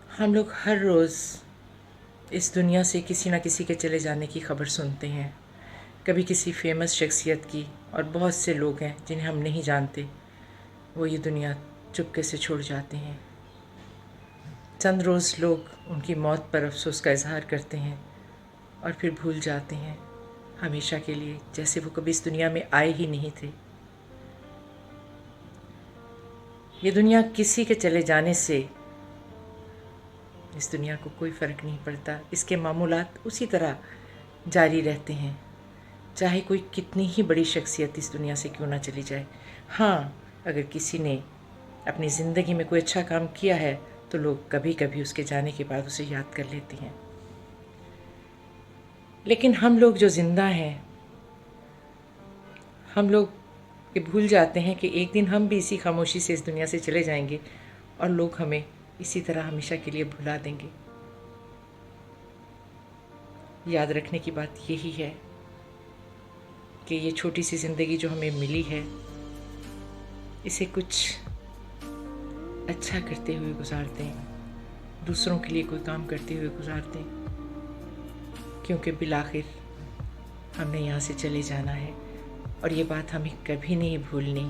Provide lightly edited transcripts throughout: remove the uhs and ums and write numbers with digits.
हम लोग हर रोज़ इस दुनिया से किसी न किसी के चले जाने की खबर सुनते हैं। कभी किसी फेमस शख्सियत की, और बहुत से लोग हैं जिन्हें हम नहीं जानते, वो ये दुनिया चुपके से छोड़ जाते हैं। चंद रोज़ लोग उनकी मौत पर अफसोस का इजहार करते हैं और फिर भूल जाते हैं हमेशा के लिए, जैसे वो कभी इस दुनिया में आए ही नहीं थे। ये दुनिया किसी के चले जाने से इस दुनिया को कोई फ़र्क नहीं पड़ता। इसके मामूलात उसी तरह जारी रहते हैं, चाहे कोई कितनी ही बड़ी शख्सियत इस दुनिया से क्यों ना चली जाए। हाँ, अगर किसी ने अपनी ज़िंदगी में कोई अच्छा काम किया है तो लोग कभी कभी उसके जाने के बाद उसे याद कर लेते हैं। लेकिन हम लोग जो ज़िंदा हैं, हम लोग ये भूल जाते हैं कि एक दिन हम भी इसी खामोशी से इस दुनिया से चले जाएंगे और लोग हमें इसी तरह हमेशा के लिए भुला देंगे। याद रखने की बात यही है कि ये छोटी सी ज़िंदगी जो हमें मिली है, इसे कुछ अच्छा करते हुए गुजारते हैं, दूसरों के लिए कोई काम करते हुए गुजारते हैं, क्योंकि बिलाखिर हमने यहाँ से चले जाना है। और ये बात हमें कभी नहीं भूलनी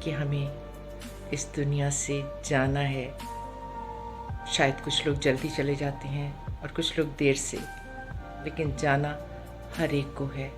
कि हमें इस दुनिया से जाना है। शायद कुछ लोग जल्दी चले जाते हैं और कुछ लोग देर से, लेकिन जाना हर एक को है।